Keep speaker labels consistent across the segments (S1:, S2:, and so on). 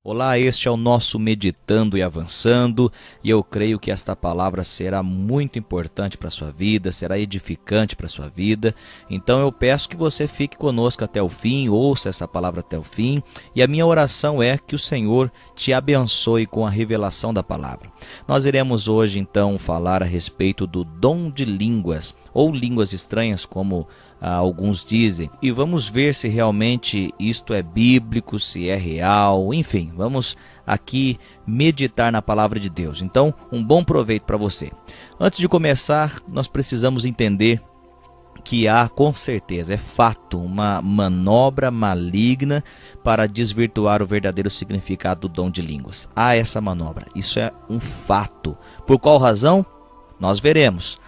S1: Olá, este é o nosso Meditando e Avançando, e eu creio que esta palavra será muito importante para a sua vida, será edificante para a sua vida. Então eu peço que você fique conosco até o fim, ouça essa palavra até o fim, e a minha oração é que o Senhor te abençoe com a revelação da palavra. Nós iremos hoje então falar a respeito do dom de línguas, ou línguas estranhas, como alguns dizem, e vamos ver se realmente isto é bíblico, se é real, enfim, vamos aqui meditar na palavra de Deus. Então, um bom proveito para você. Antes de começar, nós precisamos entender que há, com certeza, é fato, uma manobra maligna para desvirtuar o verdadeiro significado do dom de línguas. Há essa manobra, isso é um fato. Por qual razão? Nós veremos.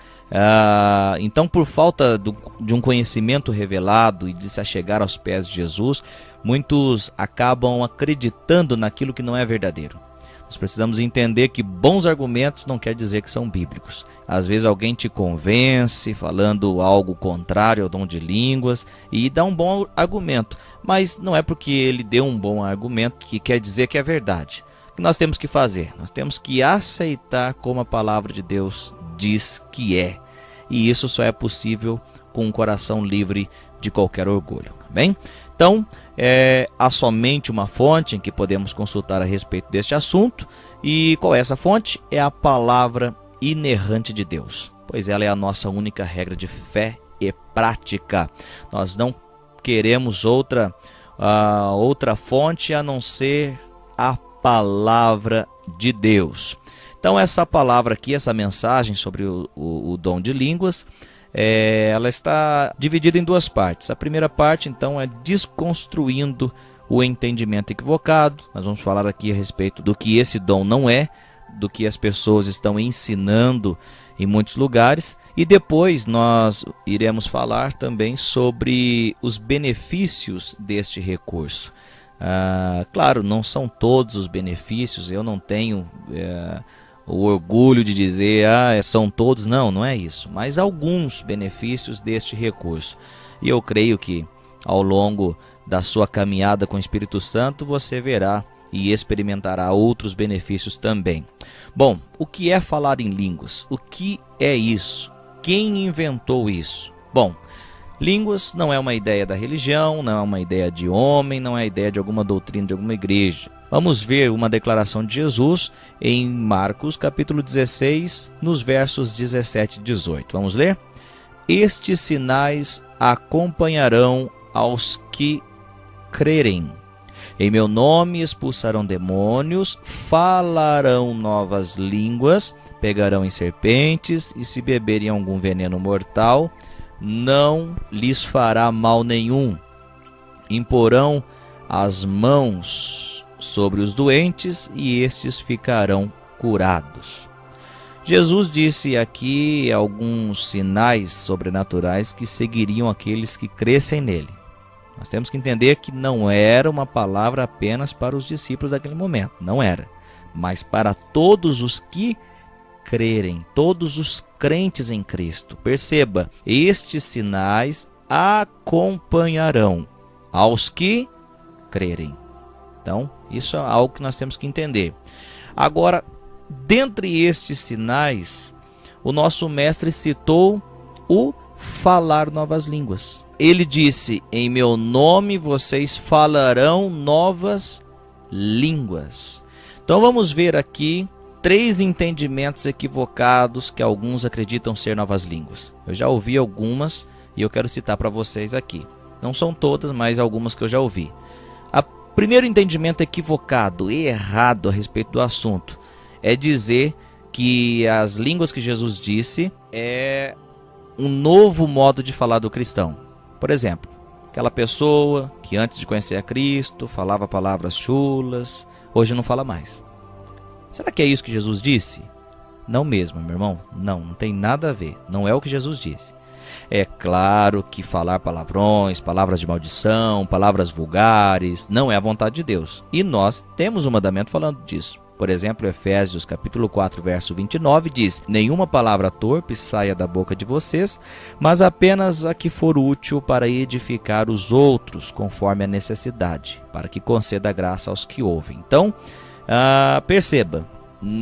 S1: Então, por falta de um conhecimento revelado e de se achegar aos pés de Jesus, muitos acabam acreditando naquilo que não é verdadeiro. Nós precisamos entender que bons argumentos não quer dizer que são bíblicos. Às vezes alguém te convence falando algo contrário ao dom de línguas e dá um bom argumento, mas não é porque ele deu um bom argumento que quer dizer que é verdade. O que nós temos que fazer? Nós temos que aceitar como a palavra de Deus diz que é. E isso só é possível com um coração livre de qualquer orgulho. Bem? Então, há somente uma fonte em que podemos consultar a respeito deste assunto. E qual é essa fonte? É a palavra inerrante de Deus, pois ela é a nossa única regra de fé e prática. Nós não queremos outra fonte a não ser a palavra de Deus. Então essa palavra aqui, essa mensagem sobre o dom de línguas, ela está dividida em duas partes. A primeira parte, então, é desconstruindo o entendimento equivocado. Nós vamos falar aqui a respeito do que esse dom não é, do que as pessoas estão ensinando em muitos lugares. E depois nós iremos falar também sobre os benefícios deste recurso. Claro, não são todos os benefícios, eu não tenho o orgulho de dizer, são todos, não é isso, mas alguns benefícios deste recurso. E eu creio que ao longo da sua caminhada com o Espírito Santo, você verá e experimentará outros benefícios também. Bom, o que é falar em línguas? O que é isso? Quem inventou isso? Bom, línguas não é uma ideia da religião, não é uma ideia de homem, não é a ideia de alguma doutrina de alguma igreja. Vamos ver uma declaração de Jesus em Marcos capítulo 16, nos versos 17 e 18. Vamos ler? Estes sinais acompanharão aos que crerem. Em meu nome expulsarão demônios, falarão novas línguas, pegarão em serpentes e se beberem algum veneno mortal, não lhes fará mal nenhum. Imporão as mãos sobre os doentes e estes ficarão curados. Jesus disse aqui alguns sinais sobrenaturais que seguiriam aqueles que crescem nele. Nós temos que entender que não era uma palavra apenas para os discípulos daquele momento, não era, mas para todos os que crerem, todos os crentes em Cristo. Perceba, estes sinais acompanharão aos que crerem. Então, isso é algo que nós temos que entender. Agora, dentre estes sinais, o nosso mestre citou o falar novas línguas. Ele disse, em meu nome vocês falarão novas línguas. Então vamos ver aqui 3 entendimentos equivocados que alguns acreditam ser novas línguas. Eu já ouvi algumas e eu quero citar para vocês aqui. Não são todas, mas algumas que eu já ouvi. O primeiro entendimento equivocado e errado a respeito do assunto é dizer que as línguas que Jesus disse é um novo modo de falar do cristão. Por exemplo, aquela pessoa que antes de conhecer a Cristo falava palavras chulas, hoje não fala mais. Será que é isso que Jesus disse? Não mesmo, meu irmão. Não tem nada a ver. Não é o que Jesus disse. É claro que falar palavrões, palavras de maldição, palavras vulgares, não é a vontade de Deus. E nós temos um mandamento falando disso. Por exemplo, Efésios capítulo 4, verso 29 diz: nenhuma palavra torpe saia da boca de vocês, mas apenas a que for útil para edificar os outros, conforme a necessidade, para que conceda graça aos que ouvem. Então, perceba,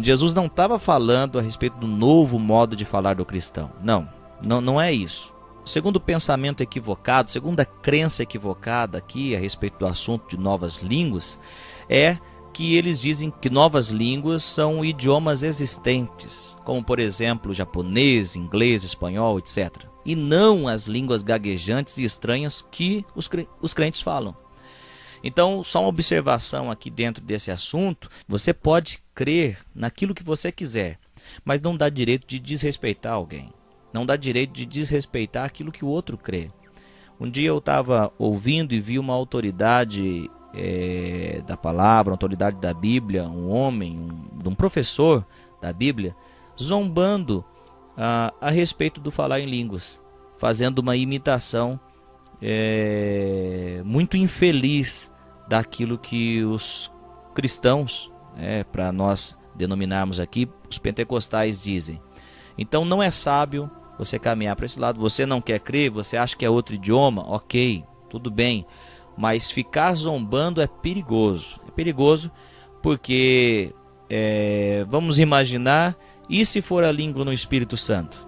S1: Jesus não estava falando a respeito do novo modo de falar do cristão. Não é isso. Segundo o pensamento equivocado, segundo a crença equivocada aqui a respeito do assunto de novas línguas, é que eles dizem que novas línguas são idiomas existentes, como por exemplo japonês, inglês, espanhol, etc. E não as línguas gaguejantes e estranhas que os crentes falam. Então, só uma observação aqui dentro desse assunto: você pode crer naquilo que você quiser, mas não dá direito de desrespeitar alguém. Não dá direito de desrespeitar aquilo que o outro crê. Um dia eu estava ouvindo e vi uma autoridade da palavra, uma autoridade da Bíblia, um homem, um professor da Bíblia, zombando a respeito do falar em línguas, fazendo uma imitação muito infeliz daquilo que os cristãos, para nós denominarmos aqui, os pentecostais dizem. Então não é sábio você caminhar para esse lado. Você não quer crer, você acha que é outro idioma, ok, tudo bem, mas ficar zombando é perigoso. É perigoso porque, vamos imaginar, e se for a língua no Espírito Santo?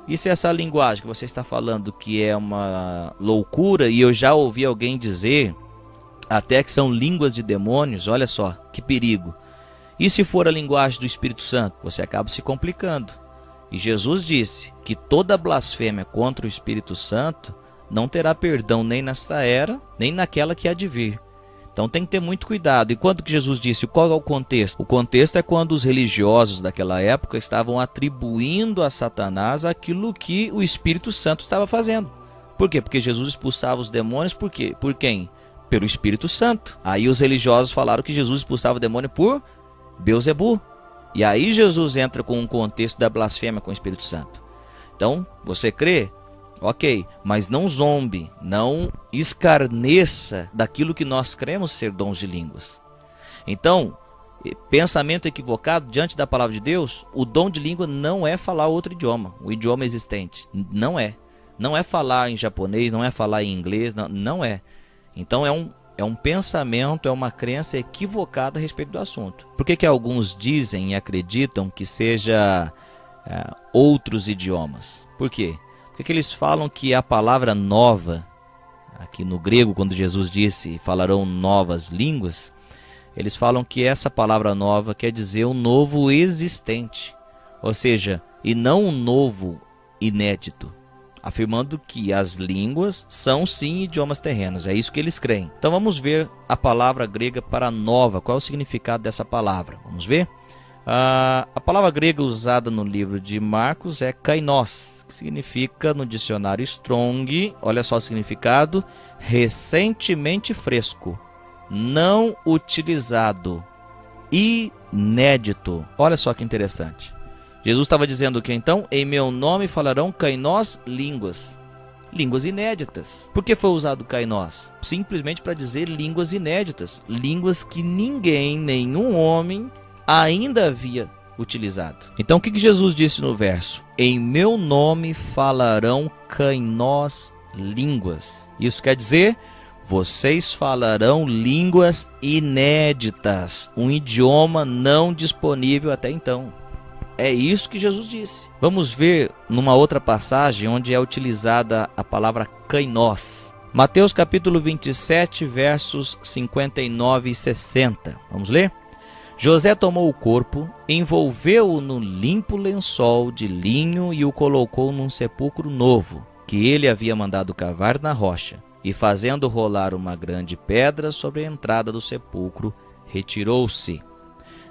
S1: E se essa linguagem que você está falando que é uma loucura, e eu já ouvi alguém dizer até que são línguas de demônios, olha só, que perigo. E se for a linguagem do Espírito Santo? Você acaba se complicando. E Jesus disse que toda blasfêmia contra o Espírito Santo não terá perdão nem nesta era, nem naquela que há de vir. Então tem que ter muito cuidado. E quando que Jesus disse, qual é o contexto? O contexto é quando os religiosos daquela época estavam atribuindo a Satanás aquilo que o Espírito Santo estava fazendo. Por quê? Porque Jesus expulsava os demônios por quê? Por quem? Pelo Espírito Santo. Aí os religiosos falaram que Jesus expulsava o demônio por Beelzebu. E aí Jesus entra com um contexto da blasfêmia com o Espírito Santo. Então, você crê? Ok, mas não zombe, não escarneça daquilo que nós cremos ser dons de línguas. Então, pensamento equivocado diante da palavra de Deus, o dom de língua não é falar outro idioma, o idioma existente. Não é. Não é falar em japonês, não é falar em inglês, não é. Então é um pensamento, é uma crença equivocada a respeito do assunto. Por que alguns dizem e acreditam que seja outros idiomas? Por quê? Porque eles falam que a palavra nova, aqui no grego, quando Jesus disse falarão novas línguas, eles falam que essa palavra nova quer dizer um novo existente, ou seja, e não um novo inédito, afirmando que as línguas são sim idiomas terrenos, é isso que eles creem. Então vamos ver a palavra grega para nova, qual é o significado dessa palavra, vamos ver? A palavra grega usada no livro de Marcos é kainos, que significa no dicionário Strong, olha só o significado, recentemente fresco, não utilizado, inédito. Olha só que interessante. Jesus estava dizendo que então, em meu nome falarão kainos línguas, línguas inéditas. Por que foi usado kainos? Simplesmente para dizer línguas inéditas, línguas que ninguém, nenhum homem ainda havia utilizado. Então o que Jesus disse no verso? Em meu nome falarão kainos línguas. Isso quer dizer, vocês falarão línguas inéditas, um idioma não disponível até então. É isso que Jesus disse. Vamos ver numa outra passagem onde é utilizada a palavra kainos. Mateus capítulo 27, versos 59 e 60. Vamos ler? José tomou o corpo, envolveu-o no limpo lençol de linho e o colocou num sepulcro novo, que ele havia mandado cavar na rocha, e fazendo rolar uma grande pedra sobre a entrada do sepulcro, retirou-se.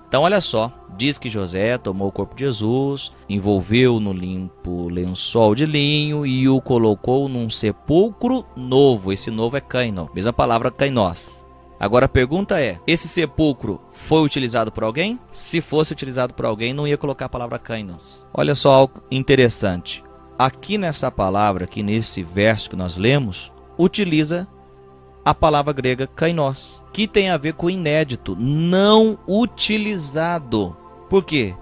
S1: Então olha só, diz que José tomou o corpo de Jesus, envolveu-o no limpo lençol de linho e o colocou num sepulcro novo. Esse novo é kainos, mesma palavra kainos. Agora a pergunta é, esse sepulcro foi utilizado por alguém? Se fosse utilizado por alguém, não ia colocar a palavra kainos. Olha só algo interessante. Aqui nessa palavra, aqui nesse verso que nós lemos, utiliza a palavra grega kainos, que tem a ver com inédito, não utilizado. Por quê?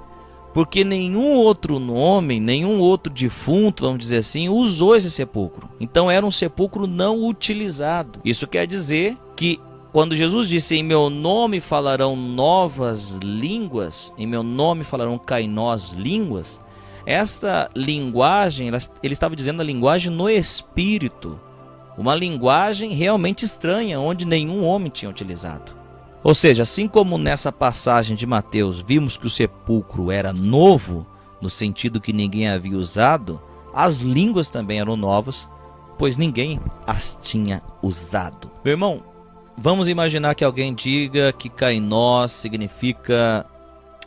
S1: Porque nenhum outro nome, nenhum outro defunto, vamos dizer assim, usou esse sepulcro. Então era um sepulcro não utilizado. Isso quer dizer que quando Jesus disse, em meu nome falarão novas línguas, em meu nome falarão kainos línguas, esta linguagem, ele estava dizendo a linguagem no espírito. Uma linguagem realmente estranha, onde nenhum homem tinha utilizado. Ou seja, assim como nessa passagem de Mateus vimos que o sepulcro era novo, no sentido que ninguém havia usado, as línguas também eram novas, pois ninguém as tinha usado. Meu irmão, vamos imaginar que alguém diga que kainos significa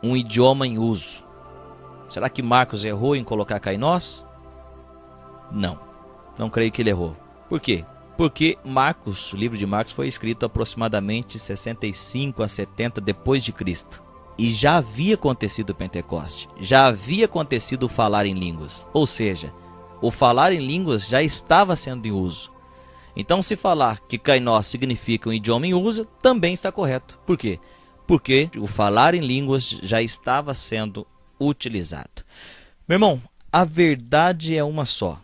S1: um idioma em uso. Será que Marcos errou em colocar kainos? Não creio que ele errou. Por quê? Porque Marcos, o livro de Marcos, foi escrito aproximadamente 65 a 70 depois de Cristo. E já havia acontecido o Pentecoste, já havia acontecido o falar em línguas. Ou seja, o falar em línguas já estava sendo em uso. Então, se falar que kainos significa um idioma em uso, também está correto. Por quê? Porque o falar em línguas já estava sendo utilizado. Meu irmão, a verdade é uma só.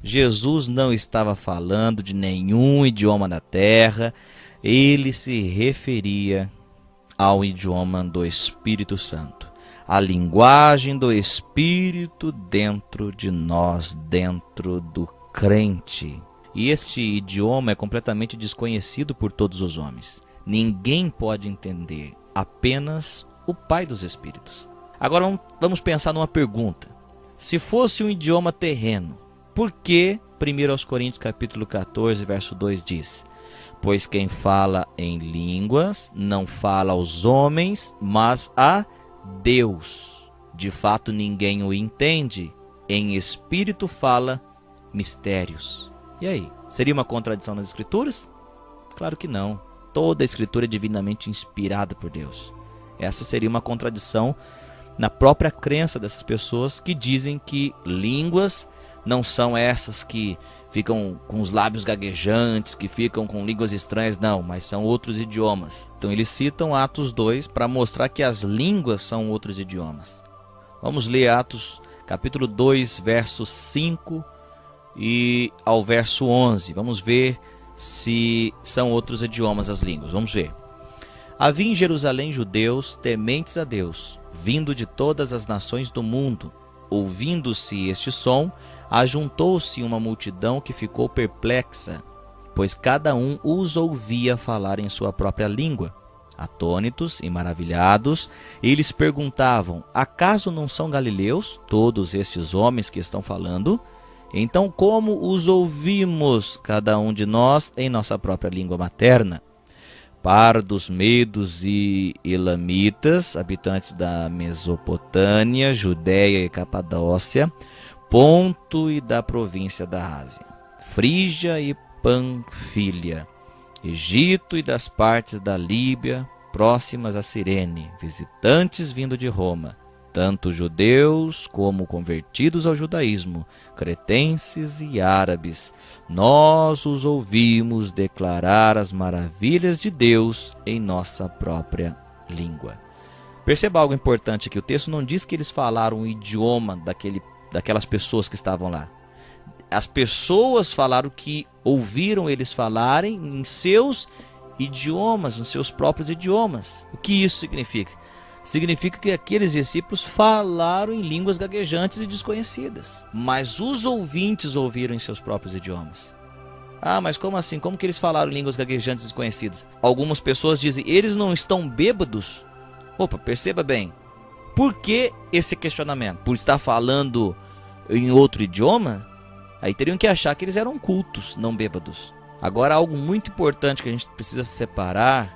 S1: Jesus não estava falando de nenhum idioma da terra, ele se referia ao idioma do Espírito Santo, a linguagem do Espírito dentro de nós, dentro do crente. E este idioma é completamente desconhecido por todos os homens. Ninguém pode entender, apenas o Pai dos Espíritos. Agora vamos pensar numa pergunta. Se fosse um idioma terreno, por que 1 Coríntios capítulo 14, verso 2 diz: pois quem fala em línguas não fala aos homens, mas a Deus. De fato ninguém o entende, em espírito fala mistérios. E aí, seria uma contradição nas Escrituras? Claro que não. Toda a Escritura é divinamente inspirada por Deus. Essa seria uma contradição na própria crença dessas pessoas que dizem que línguas não são essas que ficam com os lábios gaguejantes, que ficam com línguas estranhas, não, mas são outros idiomas. Então eles citam Atos 2 para mostrar que as línguas são outros idiomas. Vamos ler Atos capítulo 2, verso 5 e ao verso 11. Vamos ver se são outros idiomas as línguas. Vamos ver. Havia em Jerusalém judeus tementes a Deus, vindo de todas as nações do mundo. Ouvindo-se este som, ajuntou-se uma multidão que ficou perplexa, pois cada um os ouvia falar em sua própria língua. Atônitos e maravilhados, eles perguntavam: acaso não são galileus todos estes homens que estão falando? Então como os ouvimos, cada um de nós, em nossa própria língua materna? Pardos, medos e elamitas, habitantes da Mesopotâmia, Judéia e Capadócia, Ponto e da província da Ásia, Frígia e Panfília, Egito e das partes da Líbia, próximas a Cirene, visitantes vindo de Roma, tanto judeus como convertidos ao judaísmo, cretenses e árabes, nós os ouvimos declarar as maravilhas de Deus em nossa própria língua. Perceba algo importante aqui, o texto não diz que eles falaram o idioma daquelas pessoas que estavam lá. As pessoas falaram que ouviram eles falarem em seus idiomas, nos seus próprios idiomas. O que isso significa? Significa que aqueles discípulos falaram em línguas gaguejantes e desconhecidas, mas os ouvintes ouviram em seus próprios idiomas. Ah, mas como assim? Como que eles falaram em línguas gaguejantes e desconhecidas? Algumas pessoas dizem: eles não estão bêbados? Opa, perceba bem. Por que esse questionamento? Por estar falando em outro idioma? Aí teriam que achar que eles eram cultos, não bêbados. Agora, algo muito importante que a gente precisa separar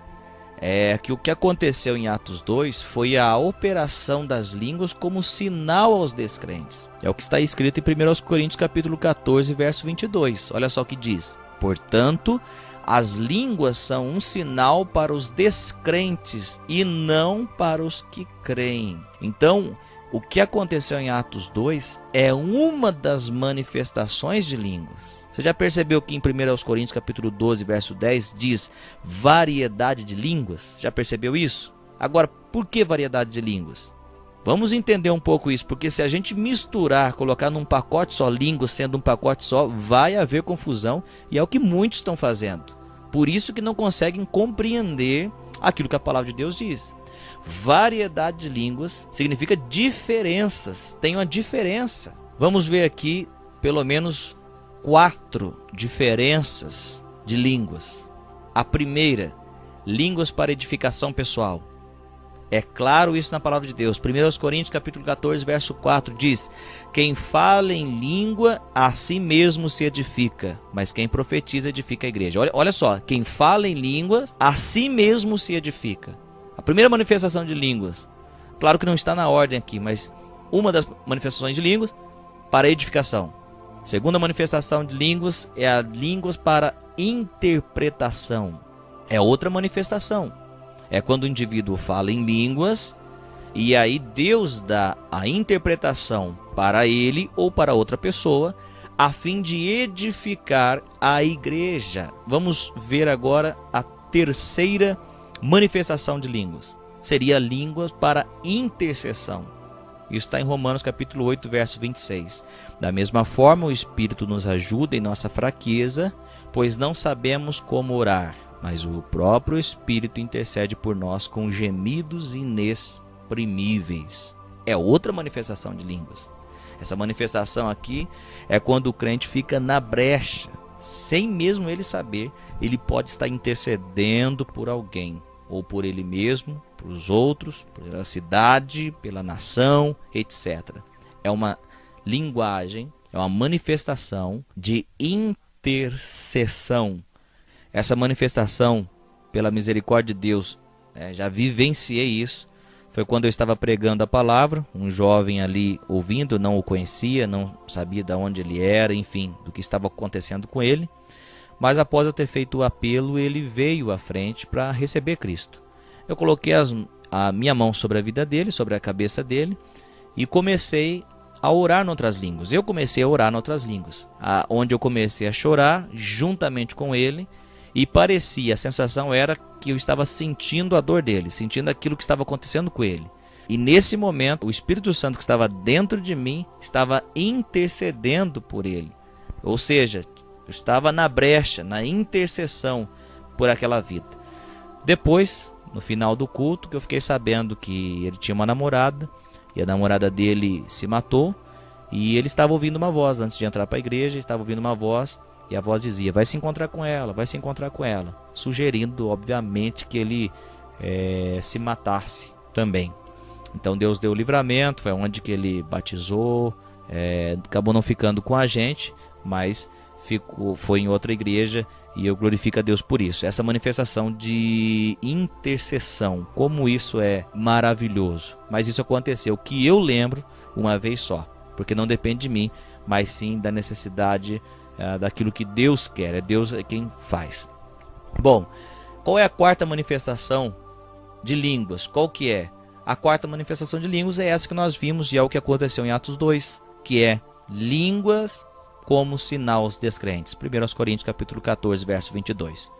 S1: é que o que aconteceu em Atos 2 foi a operação das línguas como sinal aos descrentes. É o que está escrito em 1 Coríntios capítulo 14, verso 22. Olha só o que diz: portanto, as línguas são um sinal para os descrentes e não para os que creem. Então, o que aconteceu em Atos 2 é uma das manifestações de línguas. Você já percebeu que em 1 Coríntios capítulo 12, verso 10, diz variedade de línguas? Já percebeu isso? Agora, por que variedade de línguas? Vamos entender um pouco isso, porque se a gente misturar, colocar num pacote só, línguas sendo um pacote só, vai haver confusão, e é o que muitos estão fazendo. Por isso que não conseguem compreender aquilo que a palavra de Deus diz. Variedade de línguas significa diferenças, tem uma diferença. Vamos ver aqui pelo menos 4 diferenças de línguas. A primeira, línguas para edificação pessoal. É claro isso na palavra de Deus. 1 Coríntios capítulo 14, verso 4 diz: quem fala em língua, a si mesmo se edifica, mas quem profetiza edifica a igreja. Olha só, quem fala em línguas, a si mesmo se edifica. A primeira manifestação de línguas, claro que não está na ordem aqui, mas uma das manifestações de línguas para edificação. Segunda manifestação de línguas é a línguas para interpretação. É outra manifestação. É quando o indivíduo fala em línguas e aí Deus dá a interpretação para ele ou para outra pessoa a fim de edificar a igreja. Vamos ver agora a terceira manifestação de línguas. Seria línguas para intercessão. Isso está em Romanos capítulo 8, verso 26. Da mesma forma, o Espírito nos ajuda em nossa fraqueza, pois não sabemos como orar, mas o próprio Espírito intercede por nós com gemidos inexprimíveis. É outra manifestação de línguas. Essa manifestação aqui é quando o crente fica na brecha, sem mesmo ele saber, ele pode estar intercedendo por alguém, ou por ele mesmo, por os outros, pela cidade, pela nação, etc. É uma linguagem, é uma manifestação de intercessão. Essa manifestação, pela misericórdia de Deus, já vivenciei isso. Foi quando eu estava pregando a palavra, um jovem ali ouvindo, não o conhecia, não sabia de onde ele era, enfim, do que estava acontecendo com ele. Mas após eu ter feito o apelo, ele veio à frente para receber Cristo. Eu coloquei a minha mão sobre a vida dele, sobre a cabeça dele, e comecei a orar em outras línguas. Eu comecei a orar em outras línguas, onde eu comecei a chorar juntamente com ele, e parecia, a sensação era que eu estava sentindo a dor dele, sentindo aquilo que estava acontecendo com ele. E nesse momento, o Espírito Santo que estava dentro de mim estava intercedendo por ele. Ou seja, eu estava na brecha, na intercessão por aquela vida. Depois, no final do culto, que eu fiquei sabendo que ele tinha uma namorada, e a namorada dele se matou, e ele estava ouvindo uma voz, antes de entrar para a igreja, estava ouvindo uma voz, e a voz dizia, vai se encontrar com ela, vai se encontrar com ela, sugerindo, obviamente, que ele se matasse também. Então Deus deu o livramento, foi onde que ele batizou, acabou não ficando com a gente, mas foi em outra igreja, e eu glorifico a Deus por isso. Essa manifestação de intercessão, como isso é maravilhoso. Mas isso aconteceu, que eu lembro, uma vez só, porque não depende de mim, mas sim da necessidade daquilo que Deus quer, é Deus quem faz. Bom, qual é a quarta manifestação de línguas? Qual que é? A quarta manifestação de línguas é essa que nós vimos, e é o que aconteceu em Atos 2, que é línguas como sinal aos descrentes. 1 Coríntios capítulo 14, verso 22.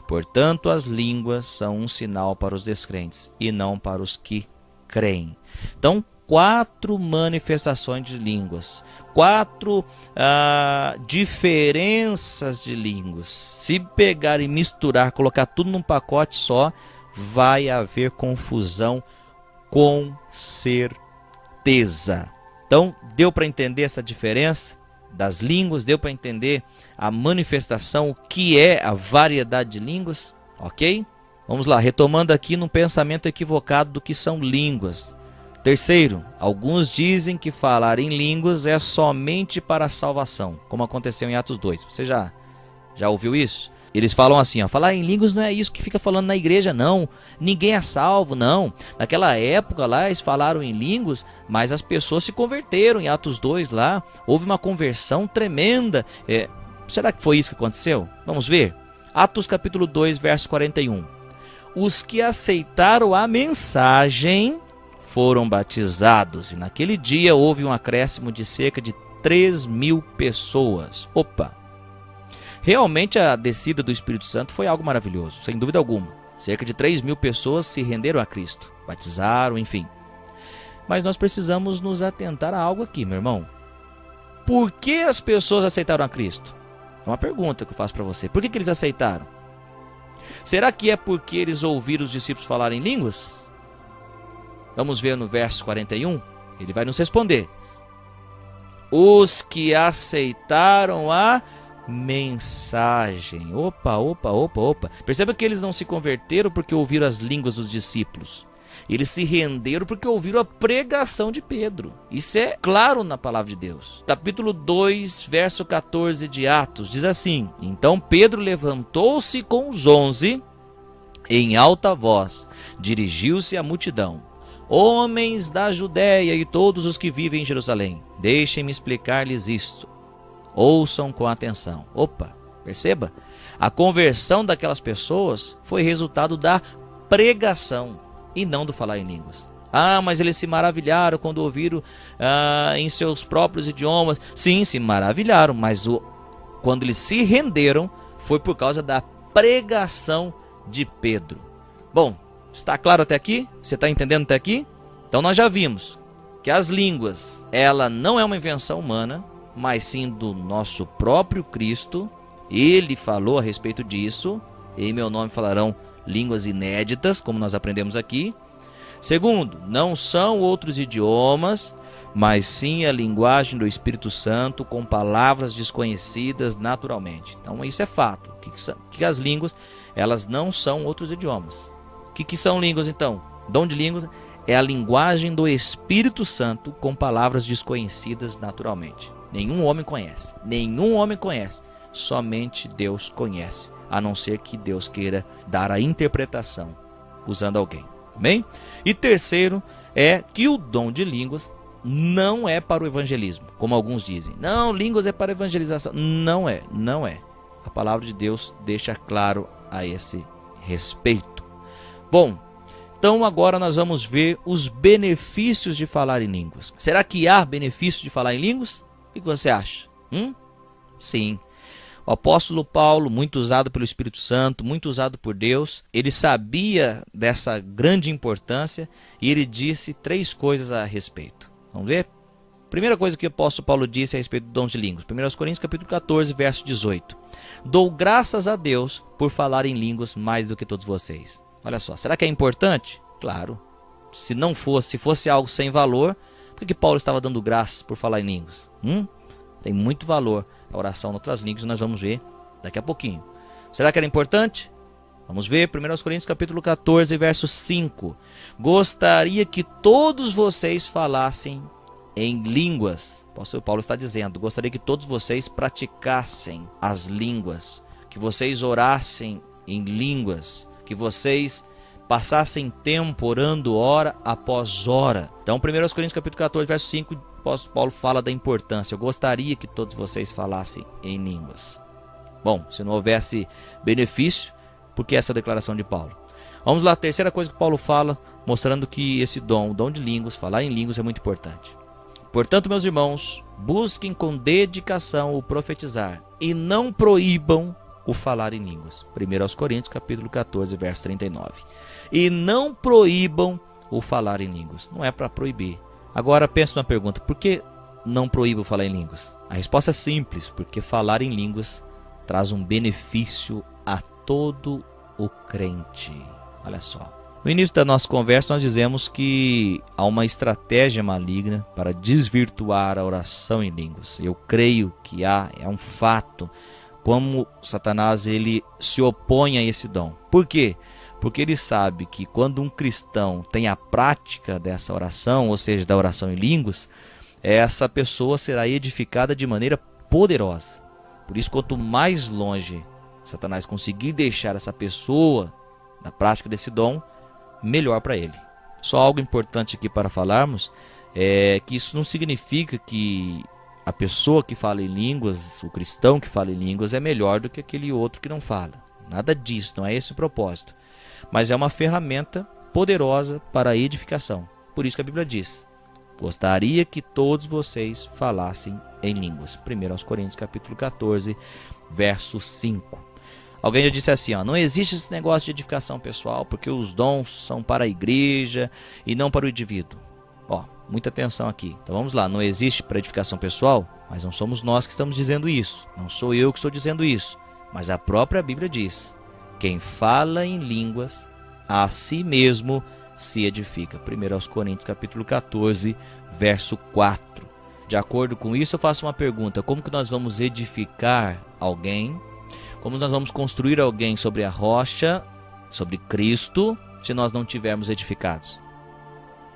S1: Portanto, as línguas são um sinal para os descrentes e não para os que creem. Então, 4 manifestações de línguas, 4 diferenças de línguas. Se pegar e misturar, colocar tudo num pacote só, vai haver confusão com certeza. Então, deu para entender essa diferença das línguas? Deu para entender a manifestação, o que é a variedade de línguas? Ok? Vamos lá, retomando aqui num pensamento equivocado do que são línguas. Terceiro, alguns dizem que falar em línguas é somente para a salvação, como aconteceu em Atos 2. Você já ouviu isso? Eles falam assim, falar em línguas não é isso que fica falando na igreja, não. Ninguém é salvo, não. Naquela época lá, eles falaram em línguas, mas as pessoas se converteram. Em Atos 2 lá, houve uma conversão tremenda. Será que foi isso que aconteceu? Vamos ver. Atos capítulo 2, verso 41. Os que aceitaram a mensagem foram batizados, e naquele dia houve um acréscimo de cerca de 3.000 pessoas. Opa! Realmente a descida do Espírito Santo foi algo maravilhoso, sem dúvida alguma. Cerca de 3.000 pessoas se renderam a Cristo, batizaram, enfim. Mas nós precisamos nos atentar a algo aqui, meu irmão. Por que as pessoas aceitaram a Cristo? É uma pergunta que eu faço para você. Por que eles aceitaram? Será que é porque eles ouviram os discípulos falarem línguas? Vamos ver no verso 41. Ele vai nos responder. Os que aceitaram a mensagem. Opa. Perceba que eles não se converteram porque ouviram as línguas dos discípulos. Eles se renderam porque ouviram a pregação de Pedro. Isso é claro na palavra de Deus. Capítulo 2, verso 14 de Atos, diz assim: Então Pedro levantou-se com os 11, em alta voz, dirigiu-se à multidão. Homens da Judéia e todos os que vivem em Jerusalém, deixem-me explicar-lhes isto. Ouçam com atenção. Perceba? A conversão daquelas pessoas foi resultado da pregação e não do falar em línguas. Mas eles se maravilharam quando ouviram em seus próprios idiomas. Sim, se maravilharam, mas quando eles se renderam foi por causa da pregação de Pedro. Bom, está claro até aqui? Você está entendendo até aqui? Então nós já vimos que as línguas, ela não é uma invenção humana, mas sim do nosso próprio Cristo. Ele falou a respeito disso. Em meu nome falarão línguas inéditas, como nós aprendemos aqui. Segundo, não são outros idiomas, mas sim a linguagem do Espírito Santo com palavras desconhecidas naturalmente. Então isso é fato. Que as línguas, elas não são outros idiomas. O que são línguas então? Dom de línguas é a linguagem do Espírito Santo com palavras desconhecidas naturalmente. Nenhum homem conhece. Somente Deus conhece, a não ser que Deus queira dar a interpretação usando alguém. Amém? E terceiro é que o dom de línguas não é para o evangelismo, como alguns dizem. Não, línguas é para evangelização. Não é. A palavra de Deus deixa claro a esse respeito. Bom, então agora nós vamos ver os benefícios de falar em línguas. Será que há benefício de falar em línguas? O que você acha? Sim. O apóstolo Paulo, muito usado pelo Espírito Santo, muito usado por Deus, ele sabia dessa grande importância e ele disse 3 coisas a respeito. Vamos ver? Primeira coisa que o apóstolo Paulo disse a respeito do dom de línguas. 1 Coríntios capítulo 14, verso 18. Dou graças a Deus por falar em línguas mais do que todos vocês. Olha só, será que é importante? Claro. Se fosse algo sem valor, por que Paulo estava dando graças por falar em línguas? Tem muito valor a oração em outras línguas, nós vamos ver daqui a pouquinho. Será que era importante? Vamos ver 1 Coríntios capítulo 14, verso 5. Gostaria que todos vocês falassem em línguas. O apóstolo Paulo está dizendo, gostaria que todos vocês praticassem as línguas, que vocês orassem em línguas, que vocês passassem tempo orando hora após hora. Então 1 Coríntios capítulo 14, verso 5, o apóstolo Paulo fala da importância. Eu gostaria que todos vocês falassem em línguas. Bom, se não houvesse benefício, por que essa declaração de Paulo? Vamos lá, a terceira coisa que Paulo fala, mostrando que esse dom, o dom de línguas, falar em línguas é muito importante. Portanto, meus irmãos, busquem com dedicação o profetizar e não proíbam o falar em línguas. 1 Coríntios capítulo 14, verso 39. E não proíbam o falar em línguas. Não é para proibir. Agora pensa numa pergunta, por que não proíbo falar em línguas? A resposta é simples, porque falar em línguas traz um benefício a todo o crente. Olha só. No início da nossa conversa nós dizemos que há uma estratégia maligna para desvirtuar a oração em línguas. Eu creio que é um fato como Satanás ele se opõe a esse dom. Por quê? Porque ele sabe que quando um cristão tem a prática dessa oração, ou seja, da oração em línguas, essa pessoa será edificada de maneira poderosa. Por isso, quanto mais longe Satanás conseguir deixar essa pessoa da prática desse dom, melhor para ele. Só algo importante aqui para falarmos é que isso não significa que a pessoa que fala em línguas, o cristão que fala em línguas é melhor do que aquele outro que não fala. Nada disso, não é esse o propósito. Mas é uma ferramenta poderosa para a edificação. Por isso que a Bíblia diz, gostaria que todos vocês falassem em línguas. 1 Coríntios capítulo 14, verso 5. Alguém já disse assim, ó, não existe esse negócio de edificação pessoal, porque os dons são para a igreja e não para o indivíduo. Ó, muita atenção aqui. Então vamos lá, não existe para edificação pessoal, mas não somos nós que estamos dizendo isso. Não sou eu que estou dizendo isso, mas a própria Bíblia diz, quem fala em línguas, a si mesmo se edifica. 1 Coríntios capítulo 14, verso 4. De acordo com isso, eu faço uma pergunta, como que nós vamos edificar alguém? Como nós vamos construir alguém sobre a rocha, sobre Cristo, se nós não tivermos edificados?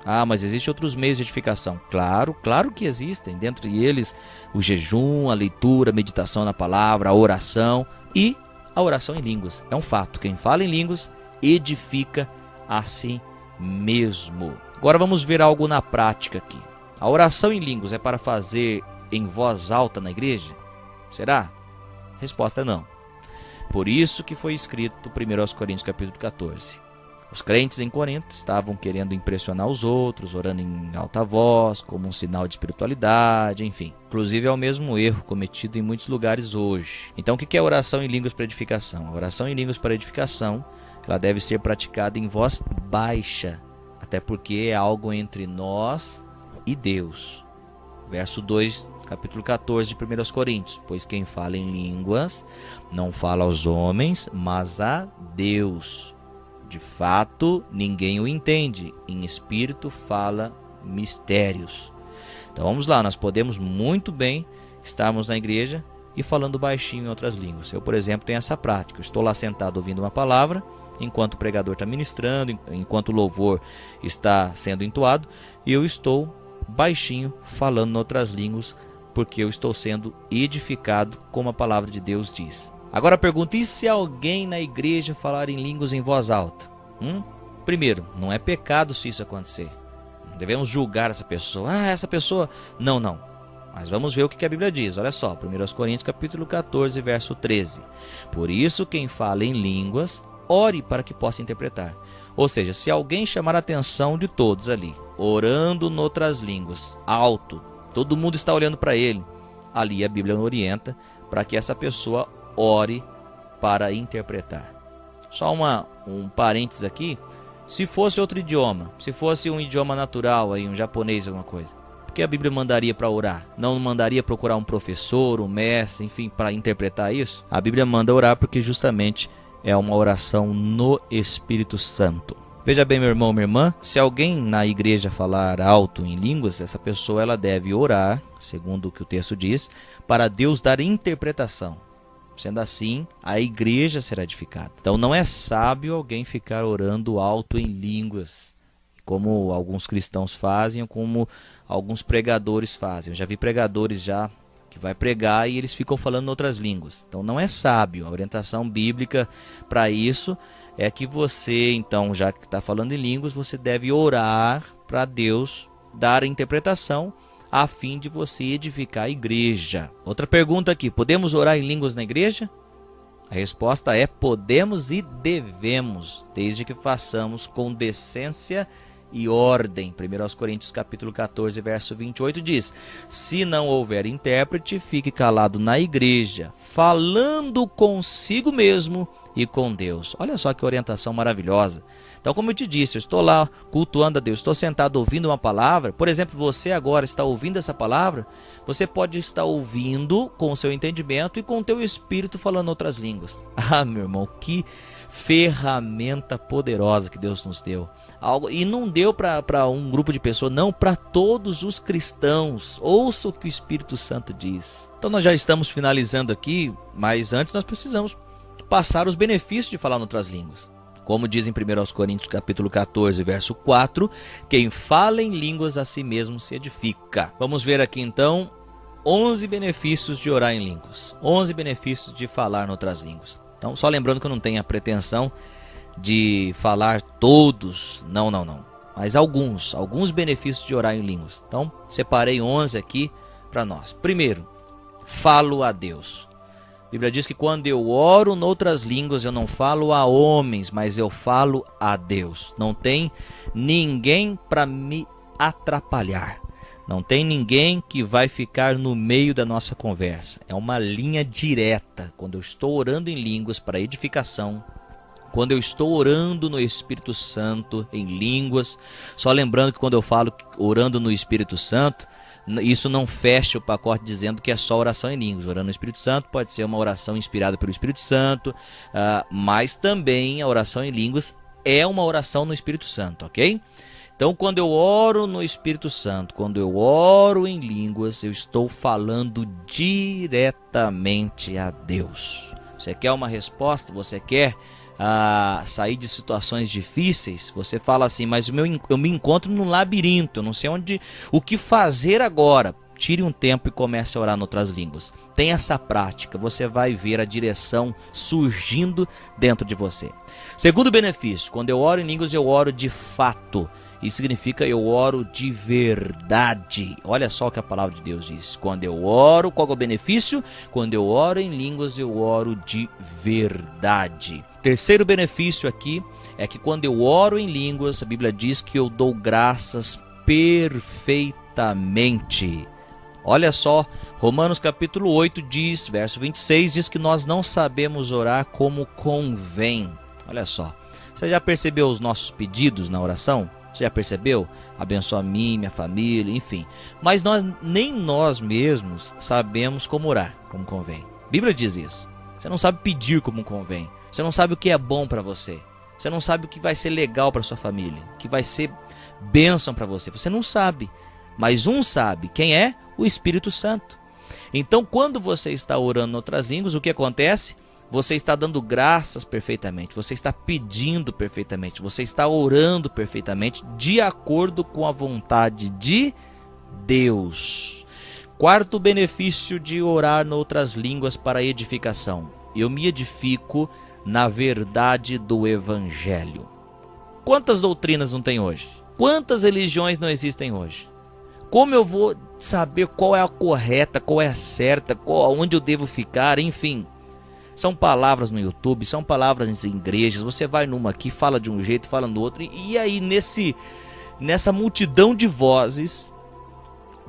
S1: Ah, mas existem outros meios de edificação. Claro, claro que existem. Dentre eles, o jejum, a leitura, a meditação na palavra, a oração e a oração em línguas. É um fato. Quem fala em línguas edifica a si mesmo. Agora vamos ver algo na prática aqui. A oração em línguas é para fazer em voz alta na igreja? Será? Resposta é não. Por isso que foi escrito 1 Coríntios capítulo 14. Os crentes em Corinto estavam querendo impressionar os outros, orando em alta voz, como um sinal de espiritualidade, enfim. Inclusive é o mesmo erro cometido em muitos lugares hoje. Então o que é oração em línguas para edificação? A oração em línguas para edificação, ela deve ser praticada em voz baixa, até porque é algo entre nós e Deus. Verso 2, capítulo 14 de 1 Coríntios. Pois quem fala em línguas não fala aos homens, mas a Deus. De fato, ninguém o entende. Em espírito fala mistérios. Então vamos lá, nós podemos muito bem estarmos na igreja e falando baixinho em outras línguas. Eu, por exemplo, tenho essa prática. Eu estou lá sentado ouvindo uma palavra, enquanto o pregador está ministrando, enquanto o louvor está sendo entoado, e eu estou baixinho falando em outras línguas, porque eu estou sendo edificado, como a palavra de Deus diz. Agora a pergunta, e se alguém na igreja falar em línguas em voz alta? Primeiro, não é pecado se isso acontecer. Não devemos julgar essa pessoa. Ah, essa pessoa... Não. Mas vamos ver o que a Bíblia diz. Olha só, 1 Coríntios capítulo 14, verso 13. Por isso, quem fala em línguas, ore para que possa interpretar. Ou seja, se alguém chamar a atenção de todos ali, orando noutras línguas, alto, todo mundo está olhando para ele, ali a Bíblia orienta para que essa pessoa ore para interpretar. Só um parênteses aqui, se fosse outro idioma, se fosse um idioma natural, aí, um japonês, alguma coisa, por que a Bíblia mandaria para orar? Não mandaria procurar um professor, um mestre, enfim, para interpretar isso? A Bíblia manda orar porque justamente é uma oração no Espírito Santo. Veja bem, meu irmão, minha irmã, se alguém na igreja falar alto em línguas, essa pessoa ela deve orar, segundo o que o texto diz, para Deus dar interpretação. Sendo assim, a igreja será edificada. Então não é sábio alguém ficar orando alto em línguas, como alguns cristãos fazem, ou como alguns pregadores fazem. Eu já vi pregadores que vai pregar e eles ficam falando em outras línguas. Então não é sábio. A orientação bíblica para isso é que você, então, já que está falando em línguas, você deve orar para Deus dar a interpretação a fim de você edificar a igreja. Outra pergunta aqui, podemos orar em línguas na igreja? A resposta é podemos e devemos, desde que façamos com decência e ordem. 1 Coríntios capítulo 14, verso 28 diz, se não houver intérprete, fique calado na igreja, falando consigo mesmo e com Deus. Olha só que orientação maravilhosa. Então, como eu te disse, eu estou lá cultuando a Deus, estou sentado ouvindo uma palavra. Por exemplo, você agora está ouvindo essa palavra, você pode estar ouvindo com o seu entendimento e com o teu espírito falando outras línguas. Ah, meu irmão, que ferramenta poderosa que Deus nos deu. E não deu para um grupo de pessoas, não, para todos os cristãos. Ouça o que o Espírito Santo diz. Então nós já estamos finalizando aqui, mas antes nós precisamos passar os benefícios de falar em outras línguas. Como diz em 1 Coríntios capítulo 14, verso 4, quem fala em línguas a si mesmo se edifica. Vamos ver aqui então 11 benefícios de orar em línguas. 11 benefícios de falar em outras línguas. Então, só lembrando que eu não tenho a pretensão de falar todos, não. Mas alguns benefícios de orar em línguas. Então, separei 11 aqui para nós. Primeiro, falo a Deus. A Bíblia diz que quando eu oro noutras línguas, eu não falo a homens, mas eu falo a Deus. Não tem ninguém para me atrapalhar. Não tem ninguém que vai ficar no meio da nossa conversa. É uma linha direta. Quando eu estou orando em línguas para edificação, quando eu estou orando no Espírito Santo em línguas, só lembrando que quando eu falo orando no Espírito Santo, isso não fecha o pacote dizendo que é só oração em línguas. Orando no Espírito Santo pode ser uma oração inspirada pelo Espírito Santo, mas também a oração em línguas é uma oração no Espírito Santo, ok? Então, quando eu oro no Espírito Santo, quando eu oro em línguas, eu estou falando diretamente a Deus. Você quer uma resposta? Você quer sair de situações difíceis? Você fala assim, mas eu me encontro num labirinto, eu não sei o que fazer agora. Tire um tempo e comece a orar em outras línguas. Tenha essa prática, você vai ver a direção surgindo dentro de você. Segundo benefício, quando eu oro em línguas, eu oro de fato. Isso significa eu oro de verdade. Olha só o que a palavra de Deus diz. Quando eu oro, qual é o benefício? Quando eu oro em línguas, eu oro de verdade. Terceiro benefício aqui é que quando eu oro em línguas, a Bíblia diz que eu dou graças perfeitamente. Olha só, Romanos capítulo 8 diz, verso 26, diz que nós não sabemos orar como convém. Olha só, você já percebeu os nossos pedidos na oração? Você já percebeu? Abençoa a mim, minha família, enfim. Mas nem nós mesmos sabemos como orar, como convém. A Bíblia diz isso. Você não sabe pedir como convém. Você não sabe o que é bom para você. Você não sabe o que vai ser legal para sua família, o que vai ser bênção para você. Você não sabe. Mas um sabe. Quem é? O Espírito Santo. Então, quando você está orando em outras línguas, o que acontece? Você está dando graças perfeitamente, você está pedindo perfeitamente, você está orando perfeitamente de acordo com a vontade de Deus. Quarto benefício de orar em outras línguas para edificação. Eu me edifico na verdade do Evangelho. Quantas doutrinas não tem hoje? Quantas religiões não existem hoje? Como eu vou saber qual é a correta, qual é a certa, onde eu devo ficar, enfim. São palavras no YouTube, são palavras em igrejas, você vai numa aqui, fala de um jeito, fala no outro, e aí nessa multidão de vozes,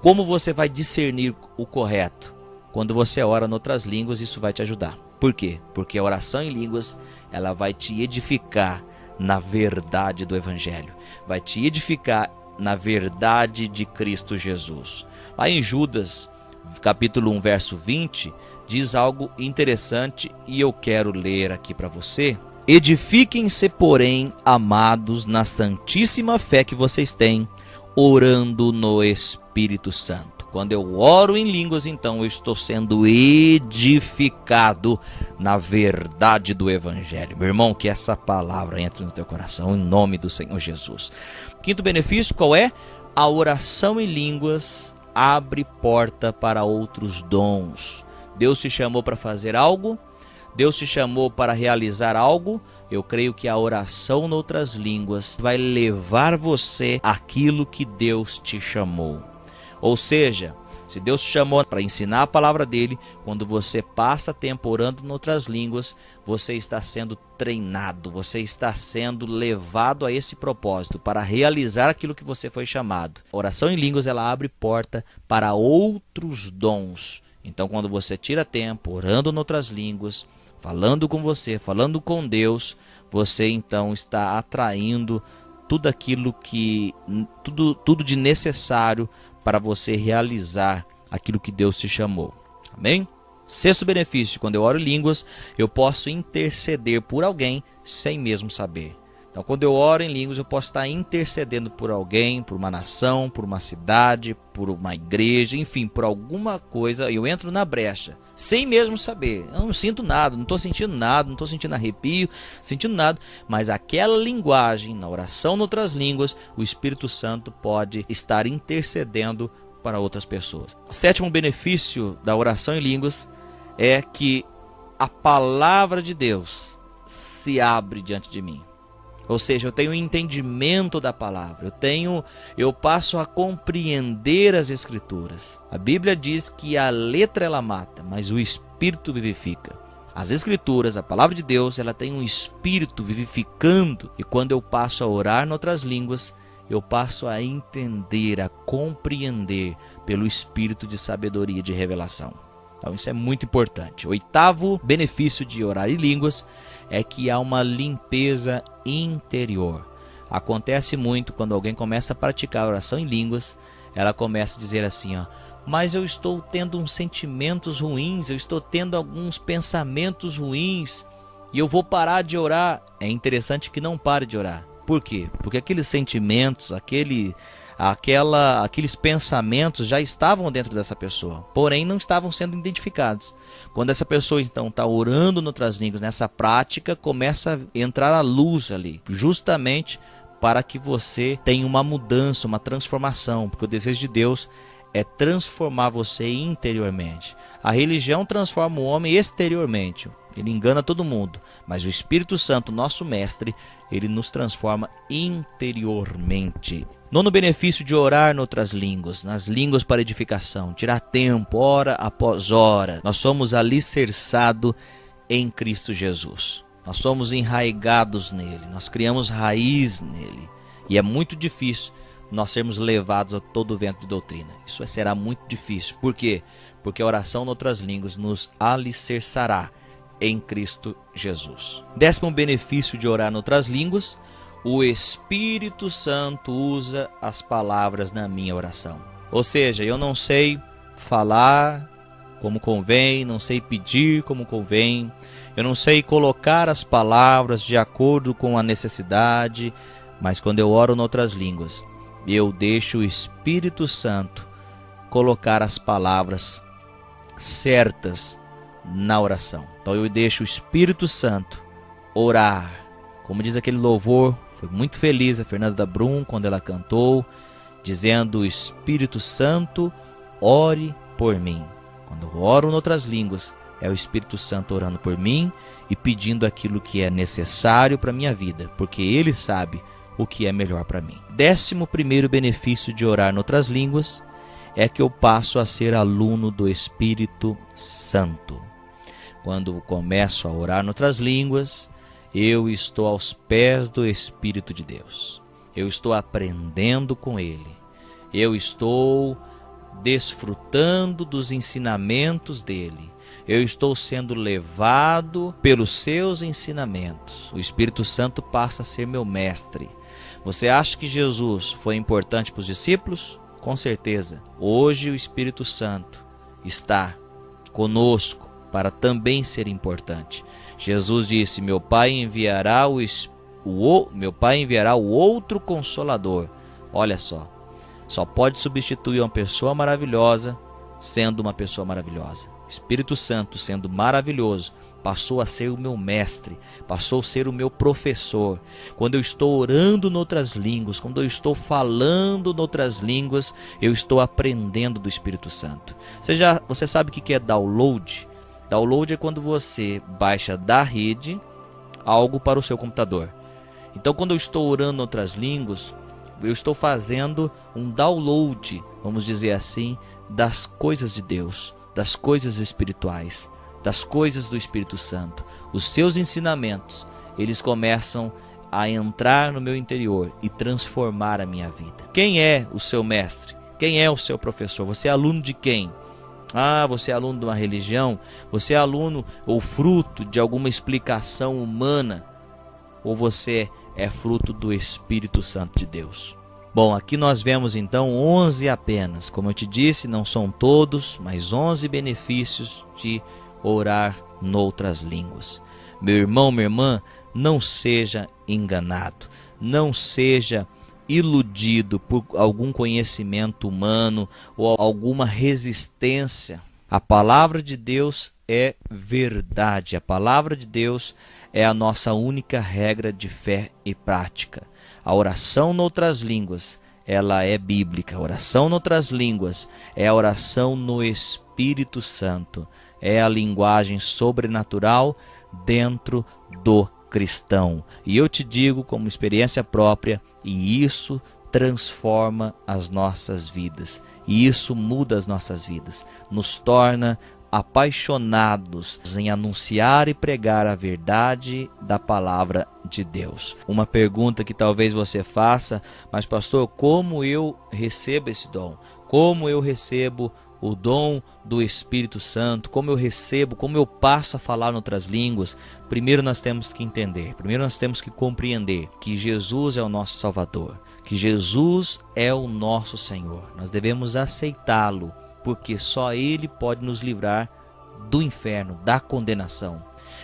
S1: como você vai discernir o correto? Quando você ora em outras línguas, isso vai te ajudar. Por quê? Porque a oração em línguas, ela vai te edificar na verdade do Evangelho, vai te edificar na verdade de Cristo Jesus. Lá em Judas, capítulo 1, verso 20, diz algo interessante e eu quero ler aqui para você. Edifiquem-se, porém, amados, na santíssima fé que vocês têm, orando no Espírito Santo. Quando eu oro em línguas, então eu estou sendo edificado na verdade do Evangelho. Meu irmão, que essa palavra entre no teu coração, em nome do Senhor Jesus. Quinto benefício, qual é? A oração em línguas abre porta para outros dons. Deus te chamou para fazer algo, Deus te chamou para realizar algo. Eu creio que a oração em outras línguas vai levar você àquilo que Deus te chamou. Ou seja, se Deus te chamou para ensinar a palavra dele, quando você passa tempo orando em outras línguas, você está sendo treinado, você está sendo levado a esse propósito, para realizar aquilo que você foi chamado. A oração em línguas, ela abre porta para outros dons. Então, quando você tira tempo orando em outras línguas, falando com você, falando com Deus, você então está atraindo tudo aquilo tudo de necessário para você realizar aquilo que Deus te chamou. Amém? Sexto benefício, quando eu oro em línguas, eu posso interceder por alguém sem mesmo saber. Então, quando eu oro em línguas, eu posso estar intercedendo por alguém, por uma nação, por uma cidade, por uma igreja, enfim, por alguma coisa. Eu entro na brecha, sem mesmo saber. Eu não sinto nada, não estou sentindo nada, não estou sentindo arrepio, sentindo nada. Mas aquela linguagem, na oração em outras línguas, o Espírito Santo pode estar intercedendo para outras pessoas. O sétimo benefício da oração em línguas é que a palavra de Deus se abre diante de mim. Ou seja, eu tenho entendimento da palavra, eu passo a compreender as Escrituras. A Bíblia diz que a letra ela mata, mas o Espírito vivifica. As Escrituras, a palavra de Deus, ela tem um Espírito vivificando. E quando eu passo a orar em outras línguas, eu passo a entender, a compreender pelo espírito de sabedoria e de revelação. Então isso é muito importante. O 8º benefício de orar em línguas é que há uma limpeza interior. Acontece muito quando alguém começa a praticar a oração em línguas, ela começa a dizer assim, mas eu estou tendo uns sentimentos ruins, eu estou tendo alguns pensamentos ruins e eu vou parar de orar. É interessante que não pare de orar. Por quê? Porque aqueles sentimentos, aqueles pensamentos já estavam dentro dessa pessoa, porém não estavam sendo identificados. Quando essa pessoa então está orando em outras línguas, nessa prática começa a entrar a luz ali, justamente para que você tenha uma mudança, uma transformação, porque o desejo de Deus é transformar você interiormente. A religião transforma o homem exteriormente, ele engana todo mundo, mas o Espírito Santo, nosso mestre, ele nos transforma interiormente. 9º benefício de orar em outras línguas, nas línguas para edificação, tirar tempo, hora após hora. Nós somos alicerçados em Cristo Jesus. Nós somos enraigados nele, nós criamos raiz nele. E é muito difícil nós sermos levados a todo vento de doutrina. Isso será muito difícil. Por quê? Porque a oração em outras línguas nos alicerçará em Cristo Jesus. 10º benefício de orar em outras línguas, o Espírito Santo usa as palavras na minha oração. Ou seja, eu não sei falar como convém, não sei pedir como convém, eu não sei colocar as palavras de acordo com a necessidade, mas quando eu oro em outras línguas, eu deixo o Espírito Santo colocar as palavras certas na oração. Então eu deixo o Espírito Santo orar. Como diz aquele louvor, foi muito feliz a Fernanda da Brum quando ela cantou, dizendo: Espírito Santo, ore por mim. Quando eu oro em outras línguas, é o Espírito Santo orando por mim e pedindo aquilo que é necessário para a minha vida, porque Ele sabe o que é melhor para mim. 11º benefício de orar em outras línguas é que eu passo a ser aluno do Espírito Santo. Quando começo a orar em outras línguas, eu estou aos pés do Espírito de Deus. Eu estou aprendendo com Ele. Eu estou desfrutando dos ensinamentos dEle. Eu estou sendo levado pelos seus ensinamentos. O Espírito Santo passa a ser meu mestre. Você acha que Jesus foi importante para os discípulos? Com certeza. Hoje o Espírito Santo está conosco para também ser importante. Jesus disse: meu Pai enviará o outro Consolador. Olha só pode substituir uma pessoa maravilhosa sendo uma pessoa maravilhosa. O Espírito Santo, sendo maravilhoso, passou a ser o meu mestre, passou a ser o meu professor. Quando eu estou orando em outras línguas, quando eu estou falando em outras línguas, eu estou aprendendo do Espírito Santo. Você sabe o que é download? Download é quando você baixa da rede algo para o seu computador. Então, quando eu estou orando em outras línguas, eu estou fazendo um download, vamos dizer assim, das coisas de Deus, das coisas espirituais, das coisas do Espírito Santo. Os seus ensinamentos, eles começam a entrar no meu interior e transformar a minha vida. Quem é o seu mestre? Quem é o seu professor? Você é aluno de quem? Você é aluno de uma religião? Você é aluno ou fruto de alguma explicação humana? Ou você é fruto do Espírito Santo de Deus? Bom, aqui nós vemos então 11 apenas. Como eu te disse, não são todos, mas 11 benefícios de orar noutras línguas. Meu irmão, minha irmã, não seja enganado, não seja iludido por algum conhecimento humano ou alguma resistência. A palavra de Deus é verdade. A palavra de Deus é a nossa única regra de fé e prática. A oração noutras línguas, ela é bíblica. A oração noutras línguas é a oração no Espírito Santo. É a linguagem sobrenatural dentro do cristão. E eu te digo como experiência própria, e isso transforma as nossas vidas. E isso muda as nossas vidas, nos torna apaixonados em anunciar e pregar a verdade da palavra de Deus. Uma pergunta que talvez você faça: mas pastor, como eu recebo esse dom? Como eu recebo o dom do Espírito Santo? Como eu recebo, como eu passo a falar em outras línguas? Primeiro nós temos que entender, primeiro nós temos que compreender que Jesus é o nosso Salvador, que Jesus é o nosso Senhor. Nós devemos aceitá-lo, porque só Ele pode nos livrar do inferno, da condenação.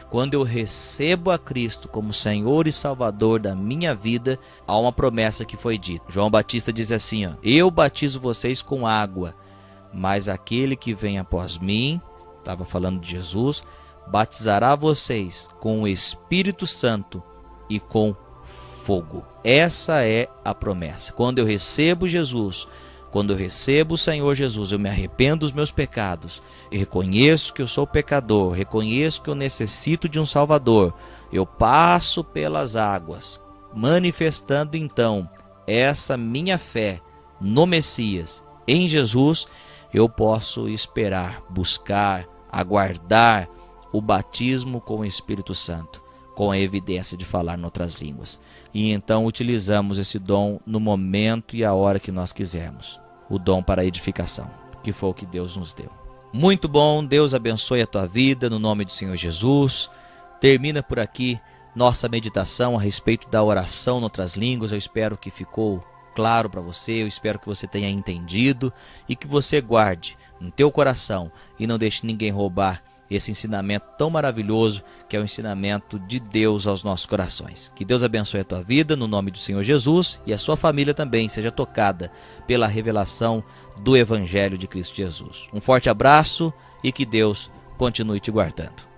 S1: Quando eu recebo a Cristo como Senhor e Salvador da minha vida, há uma promessa que foi dita. João Batista diz assim, eu batizo vocês com água, mas aquele que vem após mim, estava falando de Jesus, batizará vocês com o Espírito Santo e com fogo. Essa é a promessa. Quando eu recebo Jesus, quando eu recebo o Senhor Jesus, eu me arrependo dos meus pecados, eu reconheço que eu sou pecador, reconheço que eu necessito de um Salvador, eu passo pelas águas, manifestando então essa minha fé no Messias, em Jesus, eu posso esperar, buscar, aguardar o batismo com o Espírito Santo, com a evidência de falar em outras línguas. E então utilizamos esse dom no momento e a hora que nós quisermos. O dom para a edificação, que foi o que Deus nos deu. Muito bom, Deus abençoe a tua vida no nome do Senhor Jesus. Termina por aqui nossa meditação a respeito da oração em outras línguas. Eu espero que ficou claro para você, eu espero que você tenha entendido e que você guarde no teu coração e não deixe ninguém roubar esse ensinamento tão maravilhoso que é o ensinamento de Deus aos nossos corações. Que Deus abençoe a tua vida no nome do Senhor Jesus e a sua família também seja tocada pela revelação do Evangelho de Cristo Jesus. Um forte abraço e que Deus continue te guardando.